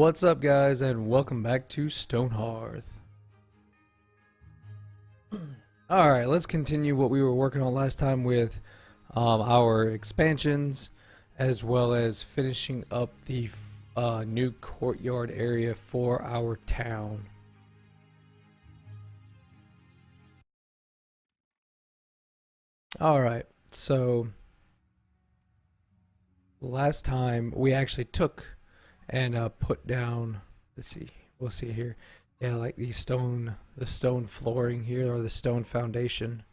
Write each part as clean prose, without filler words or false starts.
What's up, guys, and welcome back to Stonehearth. Alright, let's continue what we were working on last time with our expansions, as well as finishing up the new courtyard area for our town. Alright, so last time we actually took and put down, let's see, we'll see here, yeah, like the stone flooring here, or the stone foundation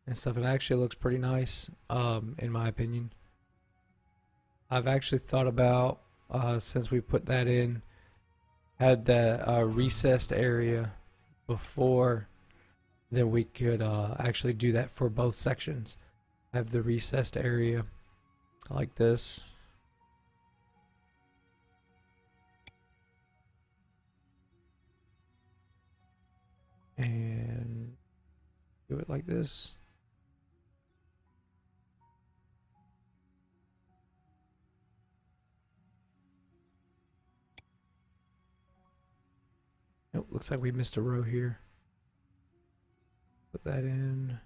and stuff. It actually looks pretty nice, in my opinion. I've actually thought about, since we put that in, had that recessed area before, then we could actually do that for both sections. Have the recessed area like this. And do it like this. Nope, looks like we missed a row here. Put that in.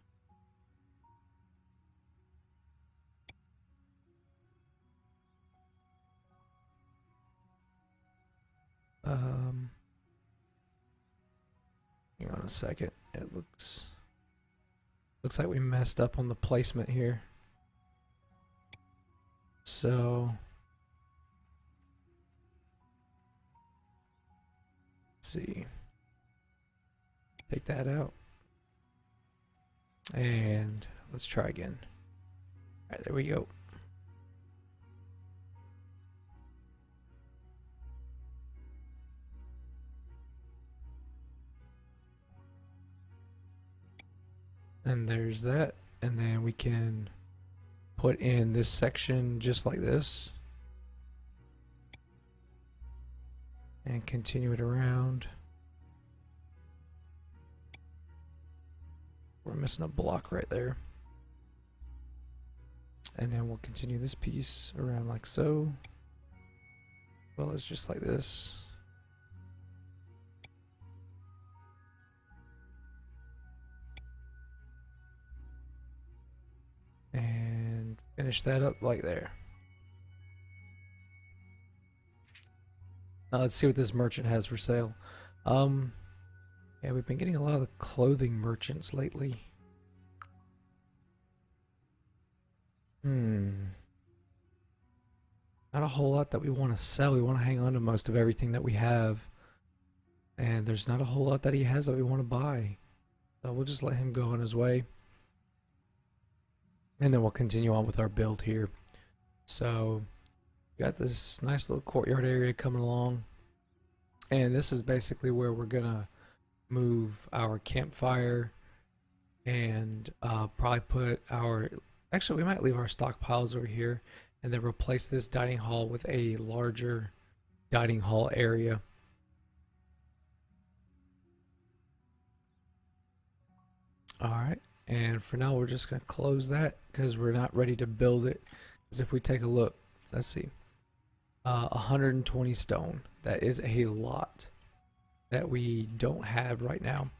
Hang on a second. It looks like we messed up on the placement here. So let's see. Take that out. And let's try again. Alright, there we go. And there's that. And then we can put in this section just like this. And continue it around. We're missing a block right there. And then we'll continue this piece around like so. Well, it's just like this. And finish that up like there. Now let's see what this merchant has for sale. Yeah, we've been getting a lot of the clothing merchants lately. Not a whole lot that we want to sell. We want to hang on to most of everything that we have. And there's not a whole lot that he has that we want to buy. So we'll just let him go on his way. And then we'll continue on with our build here. So, we got this nice little courtyard area coming along. And this is basically where we're going to move our campfire. And probably put our... Actually, we might leave our stockpiles over here. And then replace this dining hall with a larger dining hall area. Alright. And for now, we're just going to close that because we're not ready to build it. Because if we take a look, let's see, 120 stone. That is a lot that we don't have right now.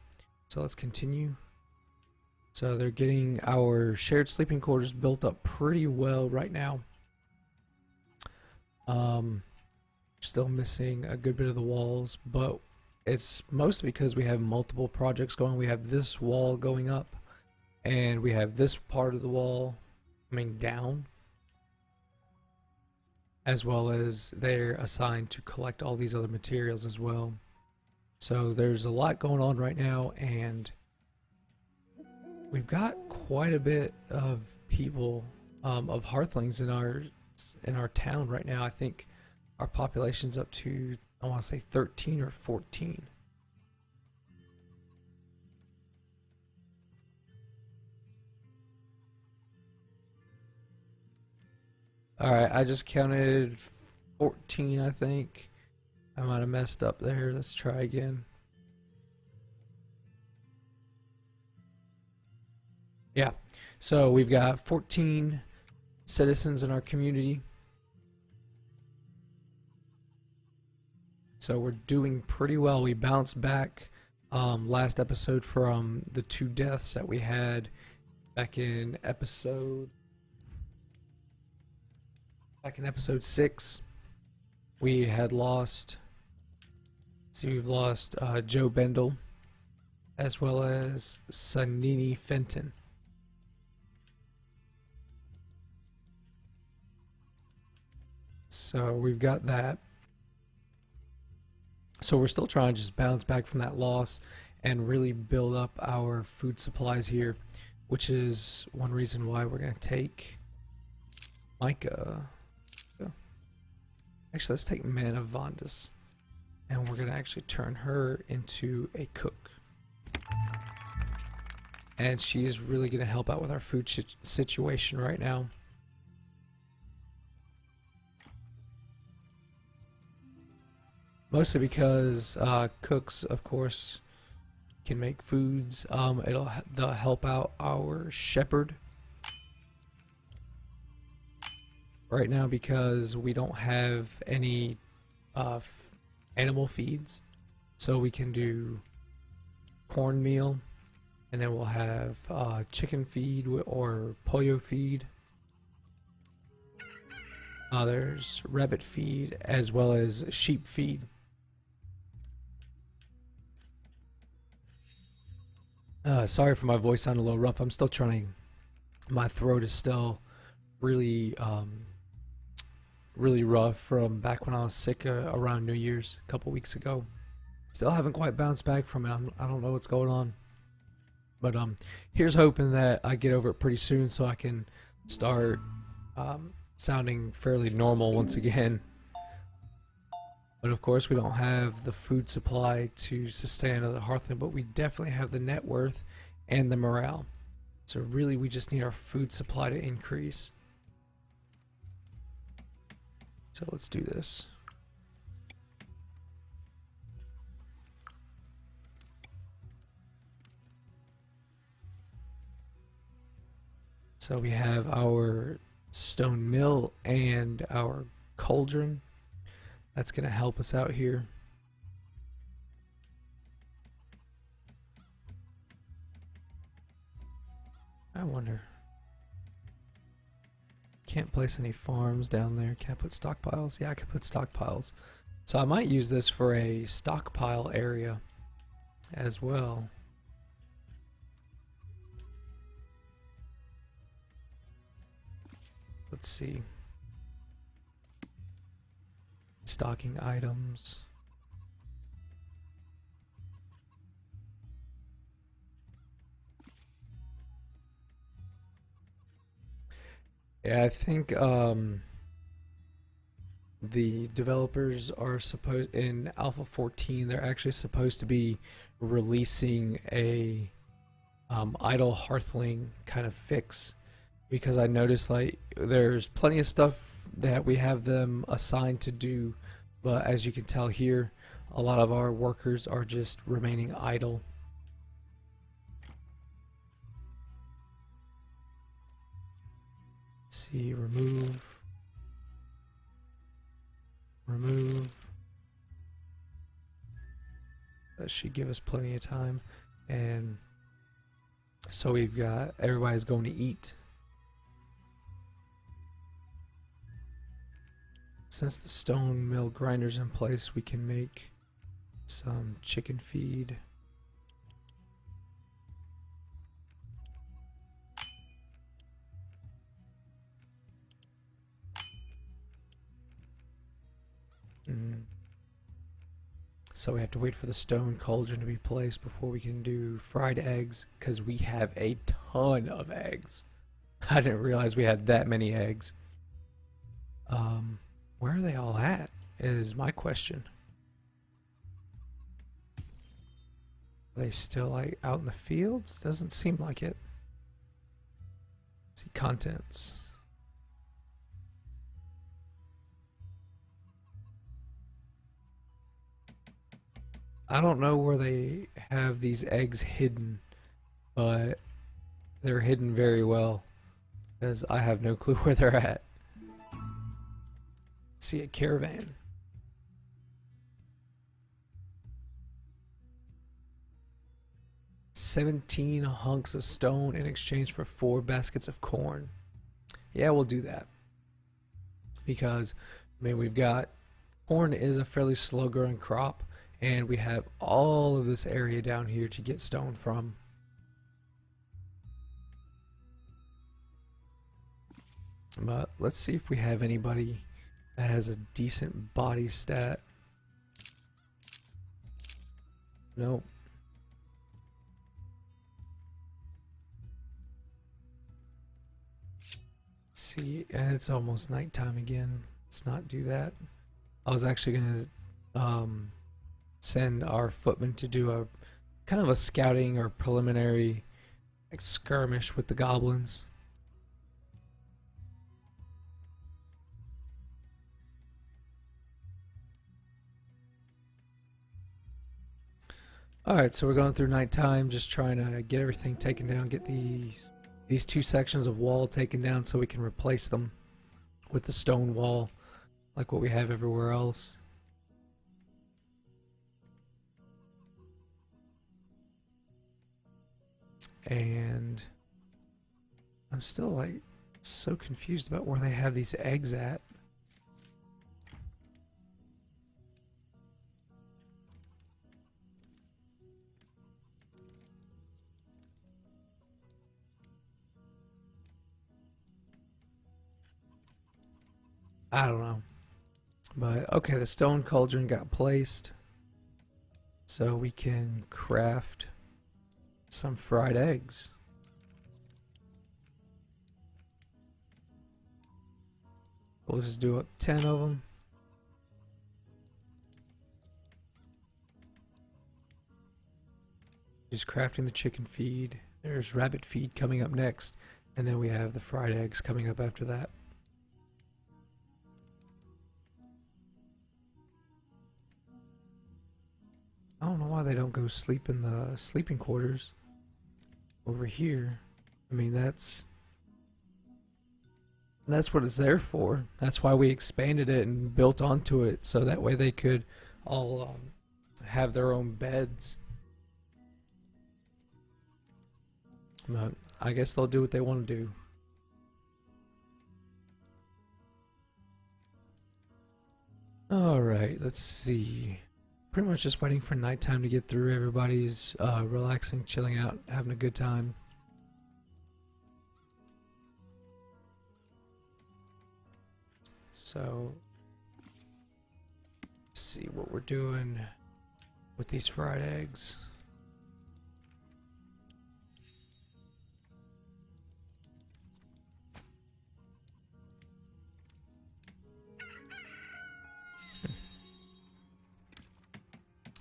So let's continue. So they're getting our shared sleeping quarters built up pretty well right now. Still missing a good bit of the walls, but it's mostly because we have multiple projects going. We have this wall going up. And we have this part of the wall coming down, as well as they're assigned to collect all these other materials as well. So there's a lot going on right now, and we've got quite a bit of people, of Hearthlings in our town right now. I think our population's up to, I want to say 13 or 14. Alright, I just counted 14, I think. I might have messed up there. Let's try again. Yeah, so we've got 14 citizens in our community. So we're doing pretty well. We bounced back last episode from the 2 deaths that we had back in episode 6. We had lost, we've lost Joe Bendel as well as Sanini Fenton. So we've got that. So we're still trying to just bounce back from that loss and really build up our food supplies here, which is one reason why we're going to take Micah. Actually, let's take Mana Vandus, and we're going to actually turn her into a cook. And she's really going to help out with our food situation right now. Mostly because cooks, of course, can make foods. They'll help out our shepherd right now because we don't have any animal feeds, so we can do cornmeal, and then we'll have chicken feed or pollo feed. There's rabbit feed as well as sheep feed. Sorry for my voice sounding a little rough. I'm still trying. My throat is still really, really rough from back when I was sick around New Year's a couple weeks ago. Still haven't quite bounced back from it. I don't know what's going on. But here's hoping that I get over it pretty soon so I can start sounding fairly normal once again. But of course we don't have the food supply to sustain another Hearthling, but we definitely have the net worth and the morale. So really we just need our food supply to increase. So let's do this. So we have our stone mill and our cauldron. That's going to help us out here. I wonder. Can't place any farms down there. Can't put stockpiles. Yeah, I can put stockpiles. So I might use this for a stockpile area as well. Let's see. Stocking items. Yeah, I think the developers are supposed in Alpha 14. They're actually supposed to be releasing a idle Hearthling kind of fix, because I noticed like there's plenty of stuff that we have them assigned to do, but as you can tell here, a lot of our workers are just remaining idle. Let's see, remove. That should give us plenty of time. And so we've got everybody's going to eat. Since the stone mill grinder's in place, we can make some chicken feed. So we have to wait for the stone cauldron to be placed before we can do fried eggs, because we have a ton of eggs. I didn't realize we had that many eggs. Where are they all at is my question. Are they still like out in the fields? Doesn't seem like it. Let's see, contents. I don't know where they have these eggs hidden, but they're hidden very well, because I have no clue where they're at. See a caravan. 17 hunks of stone in exchange for 4 baskets of corn. Yeah, we'll do that. Because, I mean, we've got corn is a fairly slow growing crop, and we have all of this area down here to get stone from. But let's see if we have anybody that has a decent body stat. Nope. See, it's almost nighttime again. Let's not do that. I was actually gonna send our footman to do a kind of a scouting or preliminary like skirmish with the goblins. Alright, so we're going through nighttime, just trying to get everything taken down, get these 2 sections of wall taken down so we can replace them with the stone wall like what we have everywhere else. And I'm still like so confused about where they have these eggs at. I don't know. But okay, the stone cauldron got placed. So we can craft some fried eggs. We'll just do up 10 of them. Just crafting the chicken feed. There's rabbit feed coming up next. And then we have the fried eggs coming up after that. I don't know why they don't go sleep in the sleeping quarters over here. I mean, that's what it's there for. That's why we expanded it and built onto it, so that way they could all have their own beds. But I guess they'll do what they want to do. Alright, let's see. Pretty much just waiting for nighttime to get through. Everybody's relaxing, chilling out, having a good time. So, let's see what we're doing with these fried eggs.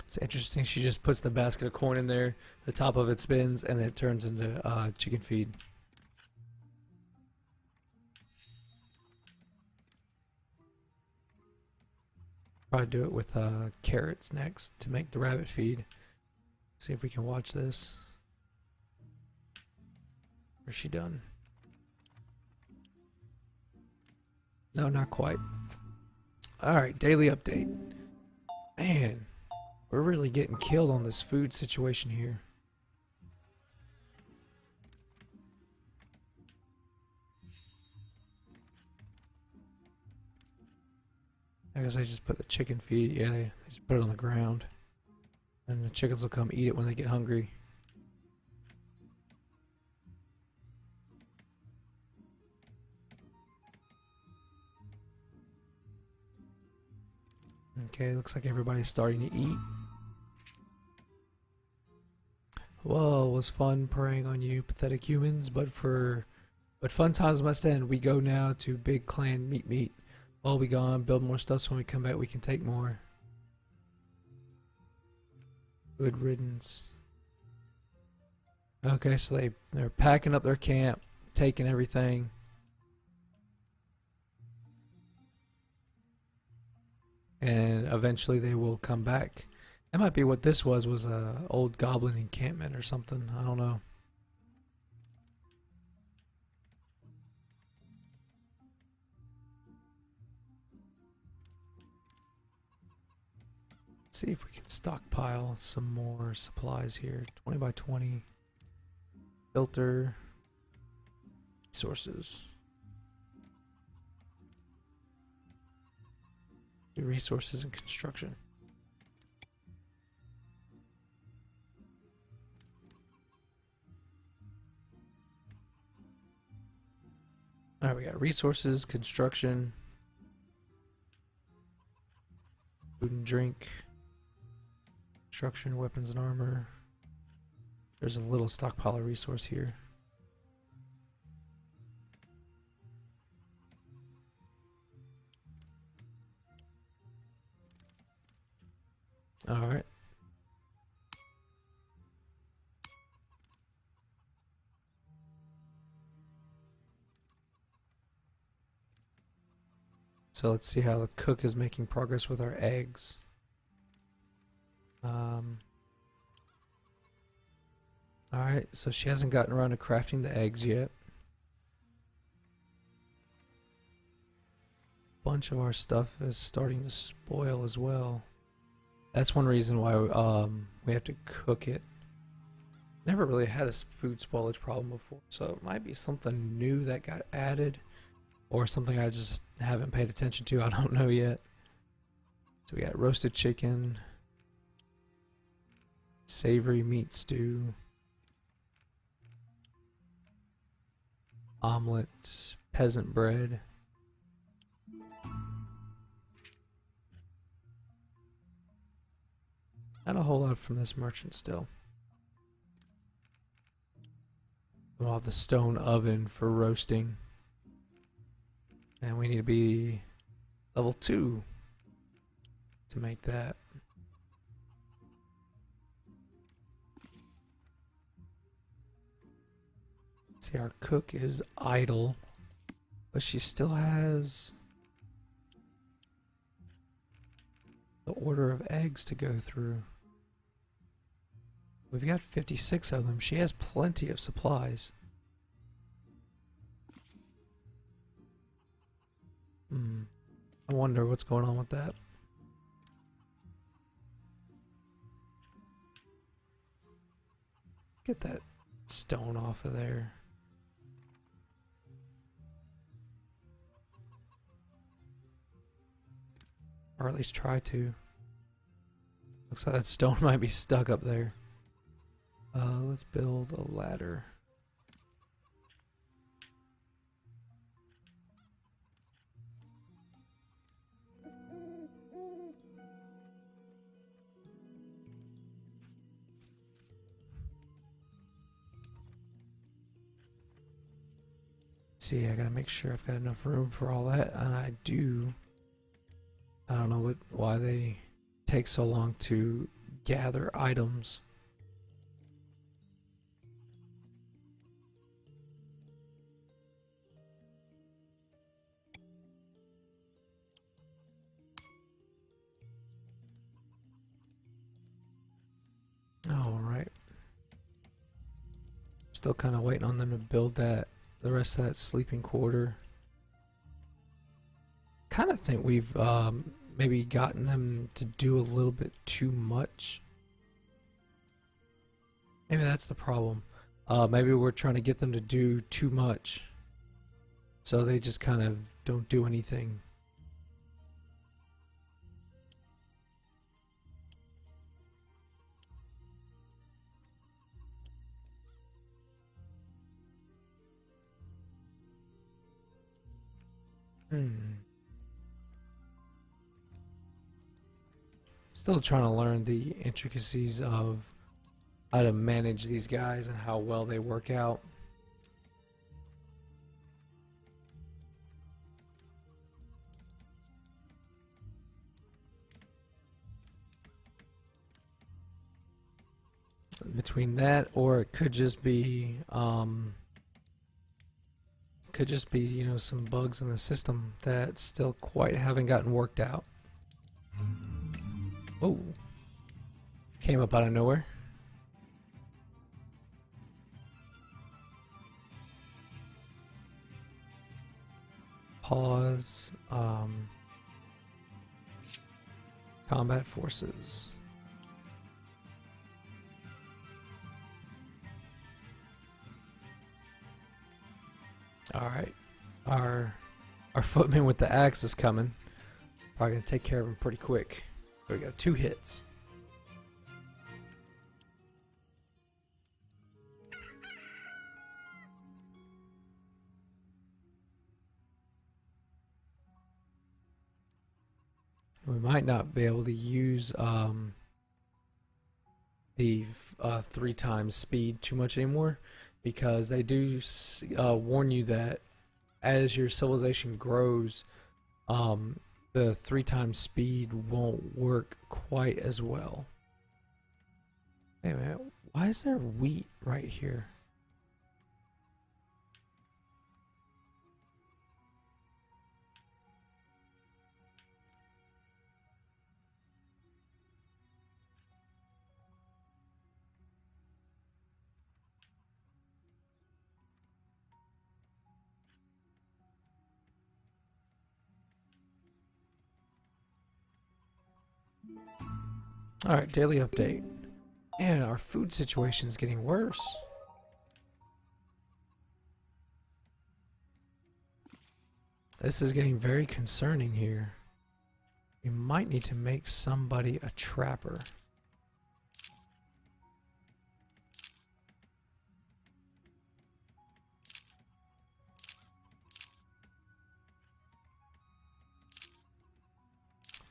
It's interesting, she just puts the basket of corn in there, the top of it spins, and then it turns into chicken feed. Probably do it with carrots next to make the rabbit feed. See if we can watch this. Or is she done? No, not quite. Alright, daily update. Man, we're really getting killed on this food situation here. I guess I just put the chicken feed, yeah, they just put it on the ground. And the chickens will come eat it when they get hungry. Okay, looks like everybody's starting to eat. Well, it was fun preying on you pathetic humans, but fun times must end. We go now to Big Clan Meat. While we gone, build more stuff so when we come back we can take more. Good riddance. Okay, so they're packing up their camp, taking everything. And eventually they will come back. That might be what this was a old goblin encampment or something. I don't know. Let's see if we can stockpile some more supplies here. 20 by 20. Filter. Resources. Resources and construction. Alright, we got resources, construction, food and drink, construction, weapons and armor. There's a little stockpile of resource here. Alright. So let's see how the cook is making progress with our eggs. Alright, so she hasn't gotten around to crafting the eggs yet. Bunch of our stuff is starting to spoil as well. That's one reason why we have to cook it. Never really had a food spoilage problem before, so it might be something new that got added, or something I just haven't paid attention to. I don't know yet. So we got roasted chicken, savory meat stew, omelet, peasant bread. Not a whole lot from this merchant still. We'll have the stone oven for roasting. And we need to be level 2 to make that. See, our cook is idle, but she still has the order of eggs to go through. We've got 56 of them. She has plenty of supplies. I wonder what's going on with that. Get that stone off of there. Or at least try to. Looks like that stone might be stuck up there. Let's build a ladder. See, I gotta make sure I've got enough room for all that, and I do. I don't know why they take so long to gather items. Alright. Still kind of waiting on them to build the rest of that sleeping quarter. Kind of think we've maybe gotten them to do a little bit too much. Maybe that's the problem. Maybe we're trying to get them to do too much, so they just kind of don't do anything. Still trying to learn the intricacies of how to manage these guys and how well they work out. Between that, or it could just be you know, some bugs in the system that still quite haven't gotten worked out. Oh, came up out of nowhere. Pause. Combat forces. Alright. Our footman with the axe is coming. Probably gonna take care of him pretty quick. There we go, 2 hits. We might not be able to use the 3 times speed too much anymore, because they do warn you that as your civilization grows, the 3 times speed won't work quite as well. Hey man, why is there wheat right here? Alright, daily update. And our food situation is getting worse. This is getting very concerning here. We might need to make somebody a trapper.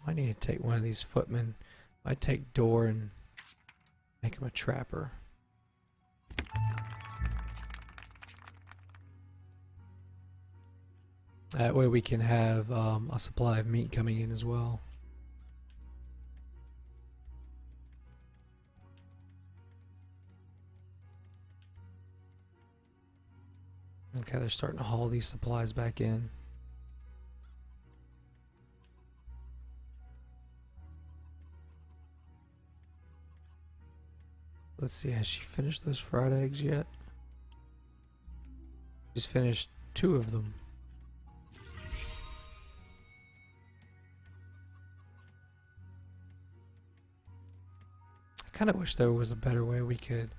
I need to take one of these footmen. I take Door and make him a trapper. That way we can have a supply of meat coming in as well. Okay, they're starting to haul these supplies back in. Let's see, has she finished those fried eggs yet? She's finished 2 of them. I kind of wish there was a better way we could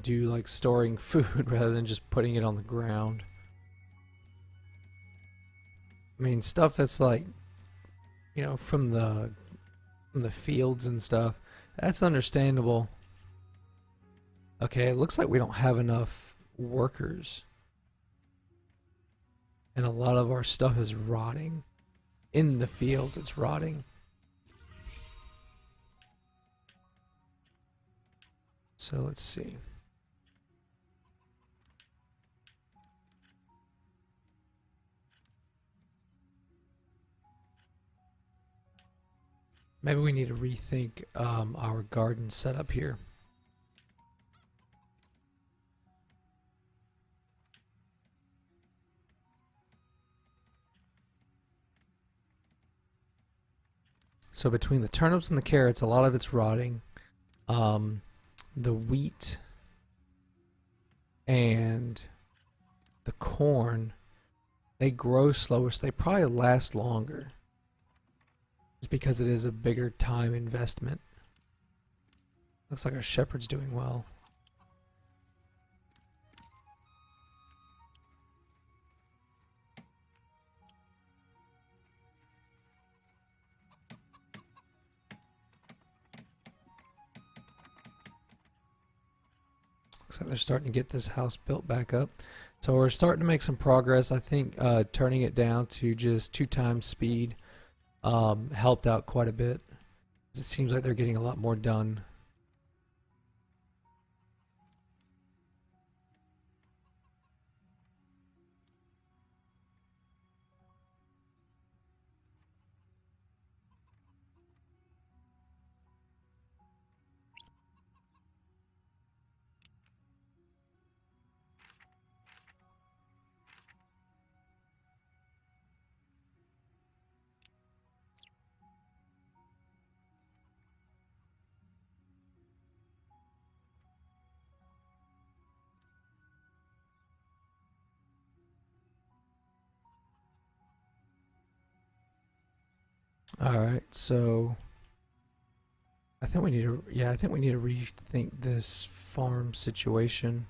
do like storing food rather than just putting it on the ground. I mean, stuff that's like, you know, from the fields and stuff, that's understandable. Okay, it looks like we don't have enough workers. And a lot of our stuff is rotting. In the fields, it's rotting. So let's see. Maybe we need to rethink our garden setup here. So between the turnips and the carrots, a lot of it's rotting. The wheat and the corn, they grow slower, so they probably last longer. Just because it is a bigger time investment. Looks like our shepherd's doing well. Looks like they're starting to get this house built back up. So we're starting to make some progress. I think turning it down to just 2 times speed helped out quite a bit. It seems like they're getting a lot more done. All right, so I think we need to, yeah, I think we need to rethink this farm situation.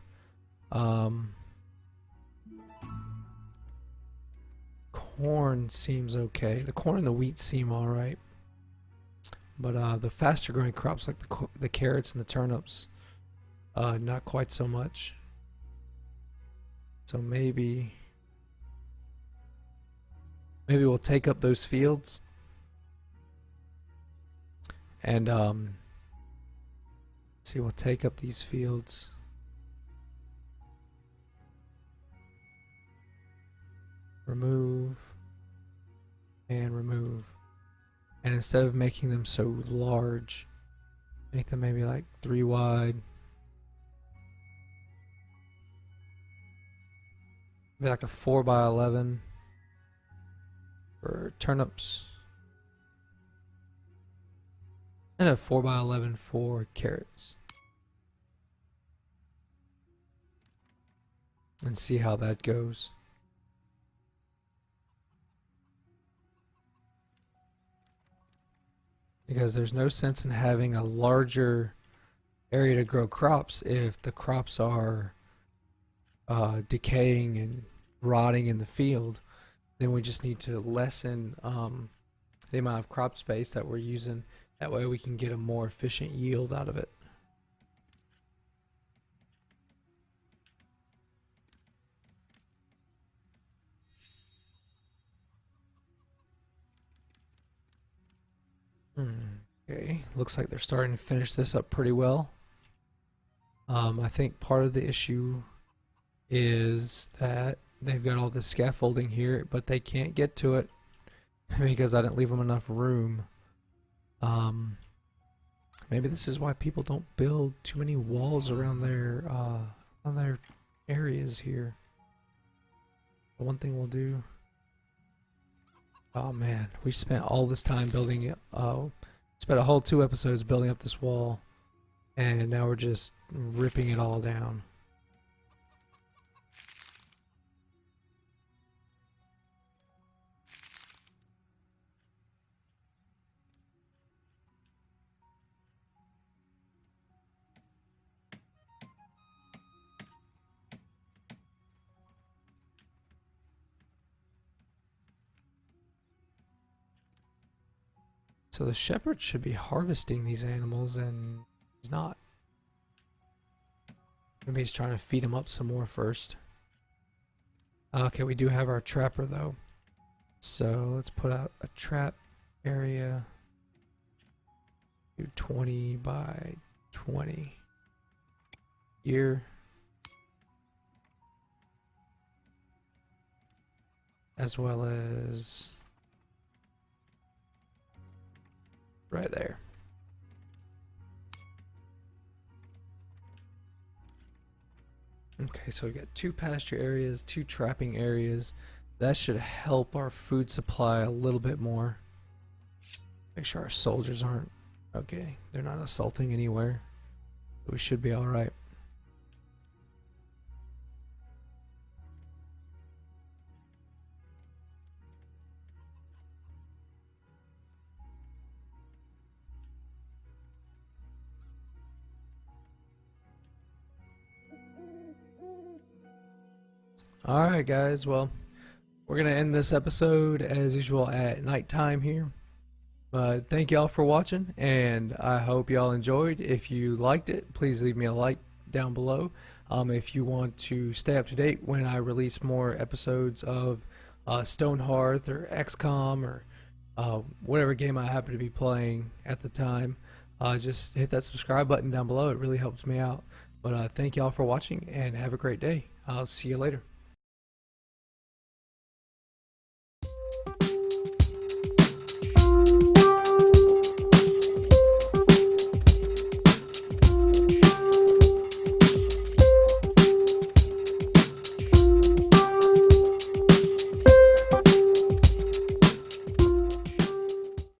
Um, corn seems okay. The corn and the wheat seem all right, but the faster growing crops like the carrots and the turnips, not quite so much. So maybe we'll take up those fields and see, we'll take up these fields. Remove and remove. And instead of making them so large, make them maybe like 3 wide. Maybe like a 4x11 for turnips. And a 4x11 for carrots. And see how that goes. Because there's no sense in having a larger area to grow crops if the crops are decaying and rotting in the field. Then we just need to lessen the amount of crop space that we're using. That way we can get a more efficient yield out of it. Okay, looks like they're starting to finish this up pretty well. I think part of the issue is that they've got all this scaffolding here, but they can't get to it because I didn't leave them enough room. Maybe this is why people don't build too many walls around their areas here. But one thing we'll do. Oh man, we spent all this time building it. Spent a whole 2 episodes building up this wall, and now we're just ripping it all down. So the shepherd should be harvesting these animals, and he's not. Maybe he's trying to feed them up some more first. Okay, we do have our trapper though. So let's put out a trap area. Do 20 by 20. Here. As well as right there. Okay, so we got 2 pasture areas, 2 trapping areas. That should help our food supply a little bit more. Make sure our soldiers aren't, okay, they're not assaulting anywhere. We should be alright. Alright guys, well, we're going to end this episode as usual at nighttime here. But thank y'all for watching, and I hope y'all enjoyed. If you liked it, please leave me a like down below. If you want to stay up to date when I release more episodes of Stonehearth or XCOM or whatever game I happen to be playing at the time, just hit that subscribe button down below. It really helps me out. But thank y'all for watching, and have a great day. I'll see you later.